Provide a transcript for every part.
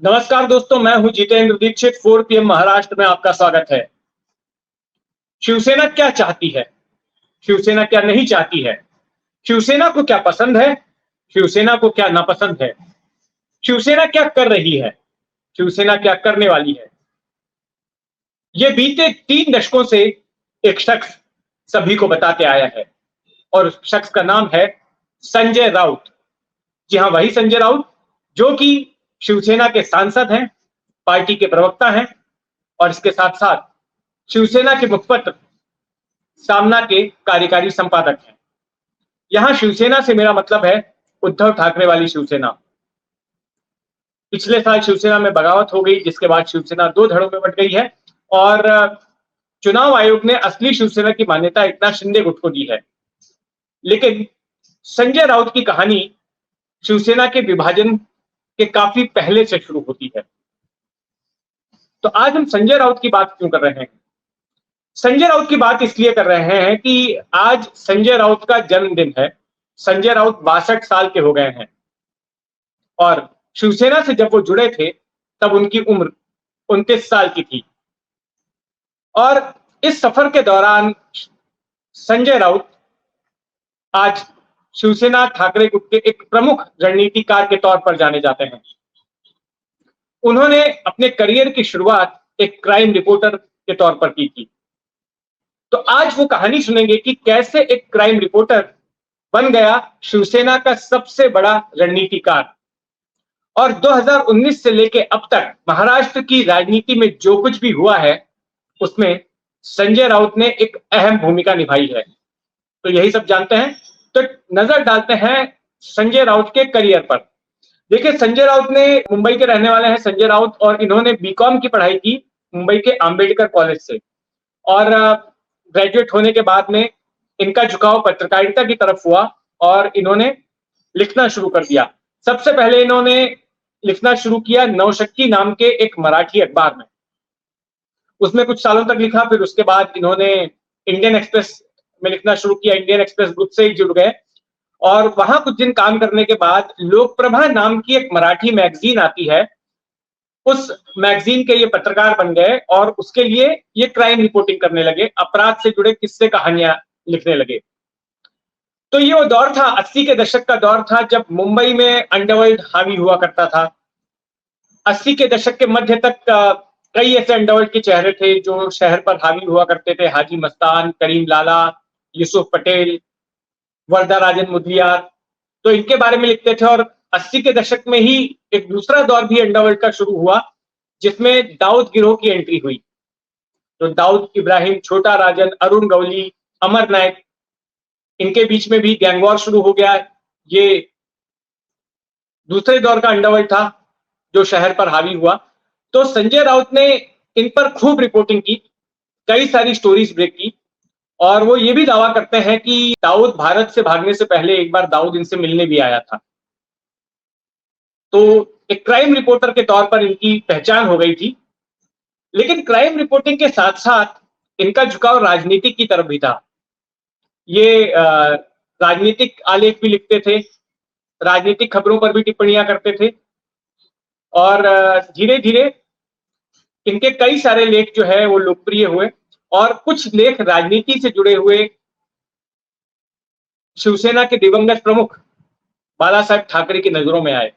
नमस्कार दोस्तों, मैं हूं जितेंद्र दीक्षित। 4 PM महाराष्ट्र में आपका स्वागत है। शिवसेना क्या चाहती है? शिवसेना क्या नहीं चाहती है? शिवसेना को क्या पसंद है? शिवसेना को क्या नापसंद है? शिवसेना क्या कर रही है? शिवसेना क्या करने वाली है? ये बीते 3 दशकों से एक शख्स सभी को बताते आया है और उस शख्स का नाम है संजय राउत। जी हां, वही संजय राउत जो कि शिवसेना के सांसद हैं, पार्टी के प्रवक्ता हैं और इसके साथ-साथ शिवसेना के मुखपत्र सामना के कार्यकारी संपादक हैं। यहां शिवसेना से मेरा मतलब है उद्धव ठाकरे वाली शिवसेना। पिछले साल शिवसेना में बगावत हो गई, जिसके बाद शिवसेना 2 धड़ों में बंट गई है और चुनाव आयोग ने असली शिवसेना की मान्यता एकनाथ शिंदे गुट को दी है। लेकिन संजय राउत की कहानी शिवसेना के विभाजन के काफी पहले से शुरू होती है। तो आज हम संजय राउत की बात क्यों कर रहे हैं? संजय राउत की बात इसलिए कर रहे हैं कि आज संजय राउत का जन्मदिन है। संजय राउत 62 साल के हो गए हैं और शिवसेना से जब वो जुड़े थे तब उनकी उम्र 29 साल की थी। और इस सफर के दौरान संजय राउत आज शिवसेना ठाकरे गुट के एक प्रमुख रणनीतिकार के तौर पर जाने जाते हैं। उन्होंने अपने करियर की शुरुआत एक क्राइम रिपोर्टर के तौर पर की थी। तो आज वो कहानी सुनेंगे कि कैसे एक क्राइम रिपोर्टर बन गया शिवसेना का सबसे बड़ा रणनीतिकार। और 2019 से लेके अब तक महाराष्ट्र की राजनीति में जो कुछ भी हुआ है उसमें संजय राउत ने एक अहम भूमिका निभाई है। तो यही सब जानते हैं। तो नजर डालते हैं संजय राउत के करियर पर। देखिए, संजय राउत ने मुंबई के रहने वाले हैं संजय राउत और इन्होंने बीकॉम की पढ़ाई की मुंबई के अंबेडकर कॉलेज से। और ग्रेजुएट होने के बाद में इनका झुकाव पत्रकारिता की तरफ हुआ और इन्होंने लिखना शुरू कर दिया। सबसे पहले इन्होंने लिखना शुरू किया नवशक्ति नाम के एक मराठी अखबार में। उसमें कुछ सालों तक लिखा, फिर उसके बाद इन्होंने इंडियन एक्सप्रेस में लिखना शुरू किया। इंडियन एक्सप्रेस ग्रुप से जुड़ गए और वहां कुछ दिन काम करने के बाद लोकप्रभा नाम की एक मराठी मैगजीन आती है, उस मैगजीन के ये पत्रकार बन गए और उसके लिए ये क्राइम रिपोर्टिंग करने लगे, अपराध से जुड़े किस्से कहानियां लिखने लगे। तो ये वो दौर था, 80 के दशक का दौर था, जब मुंबई में अंडरवर्ल्ड हावी हुआ करता था। 80 के दशक के मध्य तक कई ऐसे अंडरवर्ल्ड के चेहरे थे जो शहर पर हावी हुआ करते थे। हाजी मस्तान, करीम लाला, यूसुफ पटेल, वरदा राजन मुदलियार, तो इनके बारे में लिखते थे। और 80 के दशक में ही एक दूसरा दौर भी अंडरवर्ल्ड का शुरू हुआ जिसमें दाऊद गिरोह की एंट्री हुई। तो दाऊद इब्राहिम, छोटा राजन, अरुण गवली, अमर नायक, इनके बीच में भी गैंग वॉर शुरू हो गया। ये दूसरे दौर का अंडरवर्ल्ड था जो शहर पर हावी हुआ। तो संजय राउत ने इन पर खूब रिपोर्टिंग की, कई सारी स्टोरीज ब्रेक की और वो ये भी दावा करते हैं कि दाऊद भारत से भागने से पहले एक बार दाऊद इनसे मिलने भी आया था। तो एक क्राइम रिपोर्टर के तौर पर इनकी पहचान हो गई थी। लेकिन क्राइम रिपोर्टिंग के साथ साथ इनका झुकाव राजनीति की तरफ भी था। ये राजनीतिक आलेख भी लिखते थे, राजनीतिक खबरों पर भी टिप्पणियां करते थे और धीरे धीरे इनके कई सारे लेख जो है वो लोकप्रिय हुए और कुछ लेख राजनीति से जुड़े हुए शिवसेना के दिवंगत प्रमुख बाला साहब ठाकरे की नजरों में आए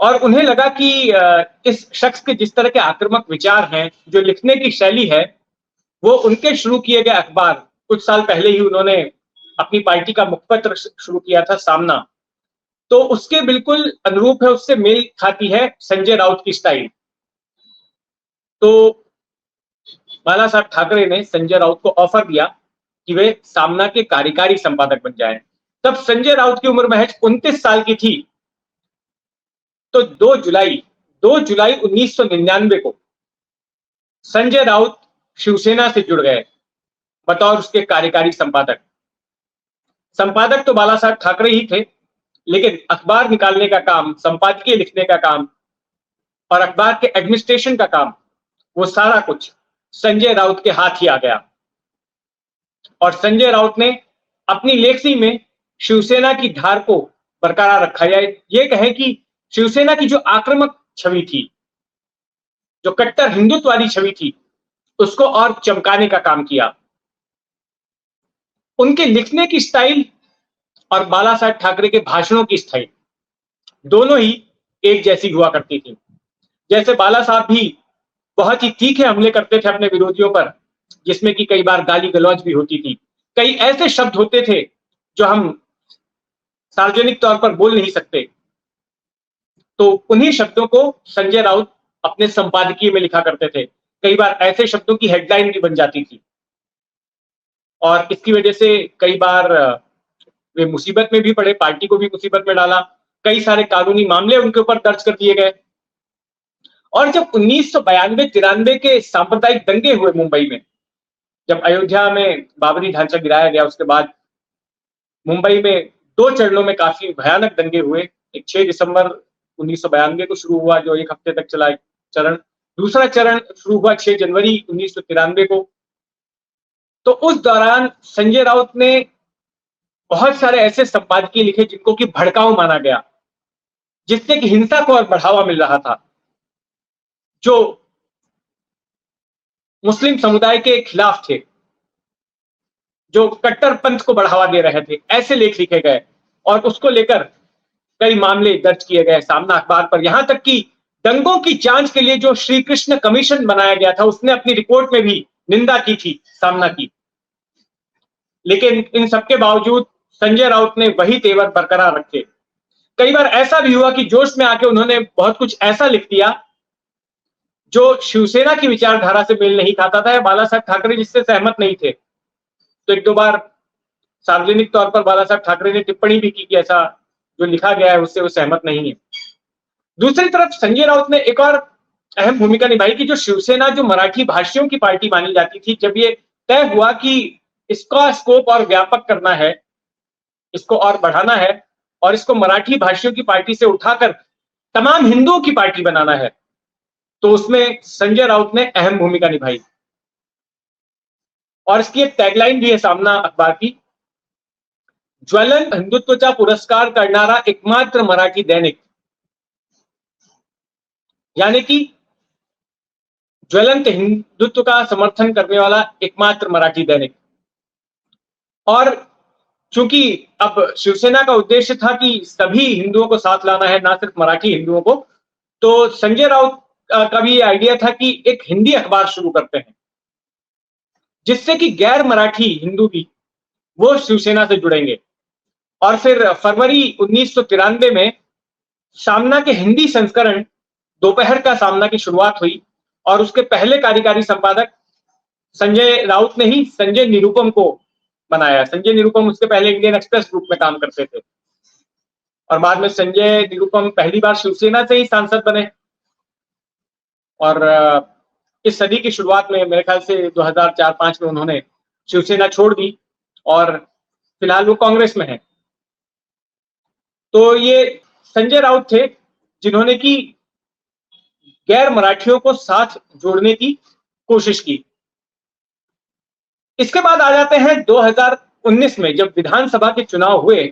और उन्हें लगा कि इस शख्स के जिस तरह के आक्रामक विचार हैं, जो लिखने की शैली है, वो उनके शुरू किए गए अखबार, कुछ साल पहले ही उन्होंने अपनी पार्टी का मुखपत्र शुरू किया था सामना, तो उसके बिल्कुल अनुरूप है, उससे मेल खाती है संजय राउत की स्टाइल। तो बाला साहब ठाकरे ने संजय राउत को ऑफर दिया कि वे सामना के कार्यकारी संपादक बन जाएं। तब संजय राउत की उम्र महज 29 साल की थी। तो 2 जुलाई 1999 को संजय राउत शिवसेना से जुड़ गए बतौर उसके कार्यकारी संपादक। संपादक तो बाला साहब ठाकरे ही थे, लेकिन अखबार निकालने का काम, संपादकीय लिखने का काम और अखबार के एडमिनिस्ट्रेशन का काम, वो सारा कुछ संजय राउत के हाथ ही आ गया। और संजय राउत ने अपनी लेखनी में शिवसेना की धार को बरकरार रखा। या ये कहें कि शिवसेना की जो आक्रामक छवि थी, जो कट्टर हिंदुत्व वाली छवि थी, उसको और चमकाने का काम किया। उनके लिखने की स्टाइल और बाला साहब ठाकरे के भाषणों की स्टाइल दोनों ही एक जैसी हुआ करती थी। जैसे बाला साहब भी बहुत ही तीखे हमले करते थे अपने विरोधियों पर, जिसमें कि कई बार गाली गलौज भी होती थी। कई ऐसे शब्द होते थे जो हम सार्वजनिक तौर पर बोल नहीं सकते, तो उन्हीं शब्दों को संजय राउत अपने संपादकीय में लिखा करते थे। कई बार ऐसे शब्दों की हेडलाइन भी बन जाती थी और इसकी वजह से कई बार वे मुसीबत में भी पड़े, पार्टी को भी मुसीबत में डाला। कई सारे कानूनी मामले उनके ऊपर दर्ज कर दिए गए। और जब 1992-93 के सांप्रदायिक दंगे हुए मुंबई में, जब अयोध्या में बाबरी ढांचा गिराया गया, उसके बाद मुंबई में 2 चरणों में काफी भयानक दंगे हुए। एक 6 दिसंबर 1992 को शुरू हुआ, जो 1 हफ्ते तक चला चरण। दूसरा चरण शुरू हुआ 6 जनवरी 1993 को। तो उस दौरान संजय राउत ने बहुत सारे ऐसे संपादकीय लिखे जिनको कि भड़काऊ माना गया, जिससे कि हिंसा को और बढ़ावा मिल रहा था, जो मुस्लिम समुदाय के खिलाफ थे, जो कट्टरपंथ को बढ़ावा दे रहे थे। ऐसे लेख लिखे गए और उसको लेकर कई मामले दर्ज किए गए सामना अखबार पर। यहां तक कि दंगों की जांच के लिए जो श्री कृष्ण कमीशन बनाया गया था, उसने अपनी रिपोर्ट में भी निंदा की थी, सामना की। लेकिन इन सबके बावजूद संजय राउत ने वही तेवर बरकरार रखे। कई बार ऐसा भी हुआ कि जोश में आके उन्होंने बहुत कुछ ऐसा लिख दिया जो शिवसेना की विचारधारा से मेल नहीं खाता था या बाला साहब ठाकरे जिससे सहमत नहीं थे। तो 1-2 बार सार्वजनिक तौर पर बाला साहब ठाकरे ने टिप्पणी भी की कि ऐसा जो लिखा गया है उससे वो सहमत नहीं है। दूसरी तरफ संजय राउत ने एक और अहम भूमिका निभाई कि जो शिवसेना जो मराठी भाषियों की पार्टी मानी जाती थी, जब ये तय हुआ कि इसका स्कोप और व्यापक करना है, इसको और बढ़ाना है और इसको मराठी भाषियों की पार्टी से उठाकर तमाम हिंदुओं की पार्टी बनाना है, तो उसमें संजय राउत ने अहम भूमिका निभाई। और इसकी एक टैगलाइन भी है सामना अखबार की, ज्वलन हिंदुत्वचा पुरस्कार करणारा एकमात्र मराठी दैनिक। यानी कि ज्वलंत हिंदुत्व का समर्थन करने वाला एकमात्र मराठी दैनिक। और चूंकि अब शिवसेना का उद्देश्य था कि सभी हिंदुओं को साथ लाना है, ना सिर्फ मराठी हिंदुओं को, तो संजय राउत का भी आइडिया था कि एक हिंदी अखबार शुरू करते हैं, जिससे कि गैर मराठी हिंदू भी वो शिवसेना से जुड़ेंगे। और फिर फरवरी 1993 में सामना के हिंदी संस्करण दोपहर का सामना की शुरुआत हुई और उसके पहले कार्यकारी संपादक संजय राउत ने ही संजय निरुपम को बनाया। संजय निरुपम उसके पहले इंडियन एक्सप्रेस ग्रुप में काम करते थे और बाद में संजय निरुपम पहली बार शिवसेना से ही सांसद बने और इस सदी की शुरुआत में मेरे ख्याल से 2004-05 में उन्होंने शिवसेना छोड़ दी और फिलहाल वो कांग्रेस में है। तो ये संजय राउत थे जिन्होंने की गैर मराठियों को साथ जोड़ने की कोशिश की। इसके बाद आ जाते हैं 2019 में, जब विधानसभा के चुनाव हुए।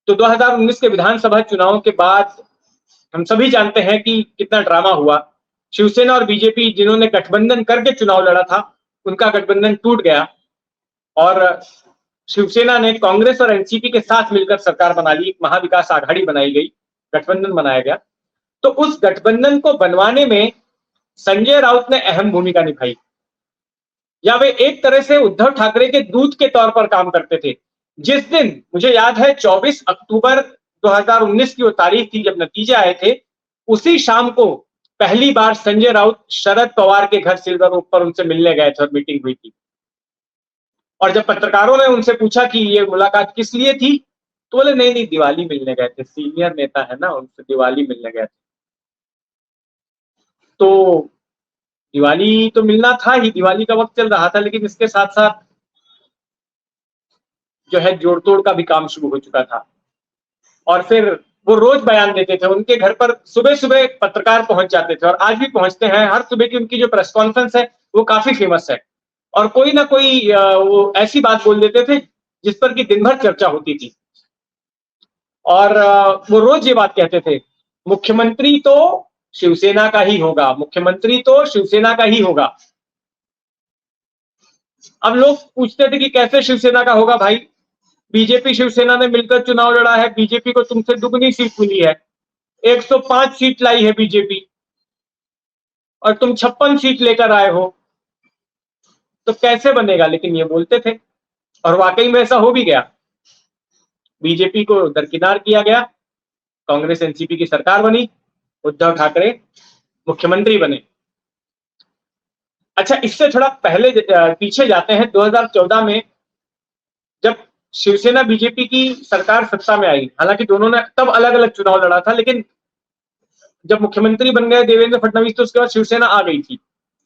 तो 2019 के विधानसभा चुनाव के बाद हम सभी जानते हैं कि कितना ड्रामा हुआ। शिवसेना और बीजेपी जिन्होंने गठबंधन करके चुनाव लड़ा था, उनका गठबंधन टूट गया और शिवसेना ने कांग्रेस और एनसीपी के साथ मिलकर सरकार बना ली, महाविकास आघाड़ी बनाई गई, गठबंधन बनाया गया। तो उस गठबंधन को बनवाने में संजय राउत ने अहम भूमिका निभाई, या वे एक तरह से उद्धव ठाकरे के दूत के तौर पर काम करते थे। जिस दिन, मुझे याद है 24 अक्टूबर 2019 की वो तारीख थी जब नतीजे आए थे, उसी शाम को पहली बार संजय राउत शरद पवार के घर सिल्वर ओक पर उनसे मिलने गए थे और मीटिंग हुई थी। और जब पत्रकारों ने उनसे पूछा कि ये मुलाकात किस लिए थी, तो बोले नहीं नहीं दिवाली मिलने गए थे, सीनियर नेता है ना, उनसे दिवाली मिलने गए थे। तो दिवाली तो मिलना था ही, दिवाली का वक्त चल रहा था, लेकिन इसके साथ साथ जो है जोड़ तोड़ का भी काम शुरू हो चुका था। और फिर वो रोज बयान देते थे, उनके घर पर सुबह सुबह पत्रकार पहुंच जाते थे और आज भी पहुंचते हैं। हर सुबह की उनकी जो प्रेस कॉन्फ्रेंस है वो काफी फेमस है और कोई ना कोई वो ऐसी बात बोल देते थे जिस पर कि दिन भर चर्चा होती थी। और वो रोज ये बात कहते थे मुख्यमंत्री तो शिवसेना का ही होगा, मुख्यमंत्री तो शिवसेना का ही होगा। अब लोग पूछते थे कि कैसे शिवसेना का होगा भाई, बीजेपी शिवसेना ने मिलकर चुनाव लड़ा है, बीजेपी को तुमसे दुगनी सीट मिली है, 105 सीट लाई है बीजेपी और तुम 56 सीट लेकर आए हो, तो कैसे बनेगा। लेकिन ये बोलते थे और वाकई में ऐसा हो भी गया। बीजेपी को दरकिनार किया गया, कांग्रेस एनसीपी की सरकार बनी, उद्धव ठाकरे मुख्यमंत्री बने। अच्छा, इससे थोड़ा पहले पीछे जाते हैं। 2014 में जब शिवसेना बीजेपी की सरकार सत्ता में आई, हालांकि दोनों ने तब अलग अलग चुनाव लड़ा था, लेकिन जब मुख्यमंत्री बन गए देवेंद्र फडणवीस तो उसके बाद शिवसेना आ गई थी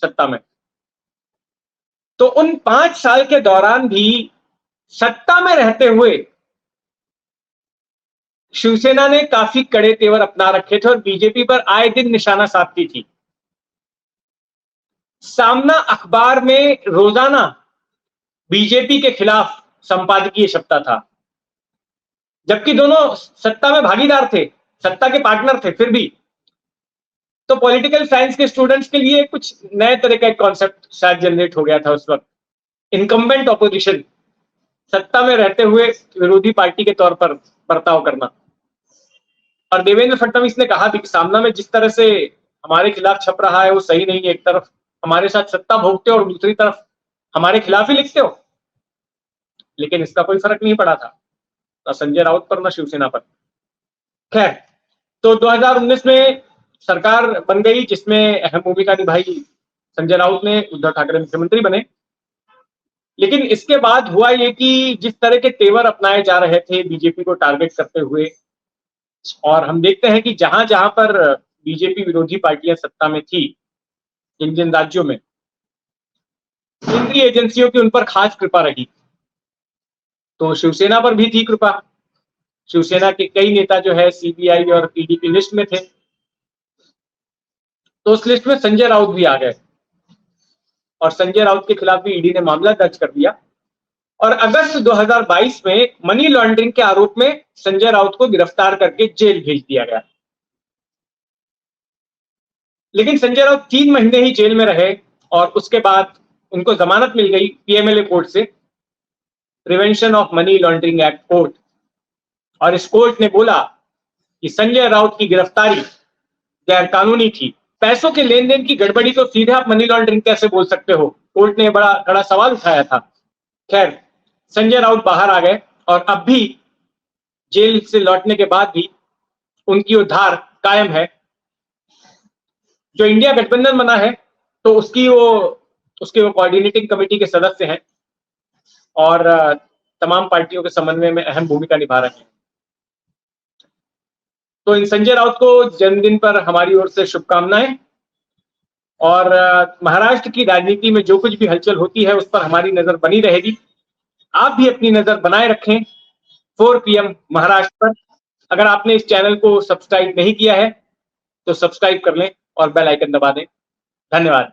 सत्ता में। तो उन 5 साल के दौरान भी सत्ता में रहते हुए शिवसेना ने काफी कड़े तेवर अपना रखे थे और बीजेपी पर आए दिन निशाना साधती थी। सामना अखबार में रोजाना बीजेपी के खिलाफ संपादकीय छपता था, जबकि दोनों सत्ता में भागीदार थे, सत्ता के पार्टनर थे। फिर भी तो पॉलिटिकल साइंस के स्टूडेंट्स के लिए कुछ नए तरह का कॉन्सेप्ट शायद जनरेट हो गया था उस वक्त, इनकम्बेंट ऑपोजिशन, सत्ता में रहते हुए विरोधी पार्टी के तौर पर बर्ताव करना। और देवेंद्र फडणवीस ने कहा भी कि सामना में जिस तरह से हमारे खिलाफ छप रहा है वो सही नहीं है। एक तरफ हमारे साथ सत्ता भोगते हो और दूसरी तरफ हमारे खिलाफ ही लिखते हो। लेकिन इसका कोई फर्क नहीं पड़ा था, ना संजय राउत पर ना शिवसेना पर। खैर, तो 2019 में सरकार बन गई जिसमें अहम भूमिका निभाई संजय राउत ने, उद्धव ठाकरे मुख्यमंत्री बने। लेकिन इसके बाद हुआ ये कि जिस तरह के तेवर अपनाए जा रहे थे बीजेपी को टारगेट करते हुए, और हम देखते हैं कि जहां जहां पर बीजेपी विरोधी पार्टियां सत्ता में थी, जिन जिन राज्यों में, केंद्रीय एजेंसियों की उन पर खास कृपा रही। तो शिवसेना पर भी थी कृपा, शिवसेना के कई नेता जो है सीबीआई और ईडी की लिस्ट में थे, तो उस लिस्ट में संजय राउत भी आ गए और संजय राउत के खिलाफ भी ईडी ने मामला दर्ज कर दिया। और अगस्त 2022 में मनी लॉन्ड्रिंग के आरोप में संजय राउत को गिरफ्तार करके जेल भेज दिया गया। लेकिन संजय राउत 3 महीने ही जेल में रहे और उसके बाद उनको जमानत मिल गई पीएमएलए कोर्ट से, prevention of money laundering act court. और इस कोर्ट ने बोला कि संजय राउत की गिरफ्तारी गैर कानूनी थी। पैसों के लेन देन की गड़बड़ी तो सीधे आप मनी लॉन्ड्रिंग कैसे बोल सकते हो, कोर्ट ने बड़ा बड़ा सवाल उठाया था। खैर, संजय राउत बाहर आ गए और अब भी जेल से लौटने के बाद भी उनकी वो धार कायम है। जो इंडिया गठबंधन बना है तो उसके वो कोऑर्डिनेटिंग कमेटी के सदस्य हैं और तमाम पार्टियों के समन्वय में अहम भूमिका निभा रहे हैं। तो इन संजय राउत को जन्मदिन पर हमारी ओर से शुभकामनाएं। और महाराष्ट्र की राजनीति में जो कुछ भी हलचल होती है उस पर हमारी नजर बनी रहेगी। आप भी अपनी नजर बनाए रखें 4 PM महाराष्ट्र पर। अगर आपने इस चैनल को सब्सक्राइब नहीं किया है तो सब्सक्राइब कर लें और बेल आइकन दबा दें। धन्यवाद।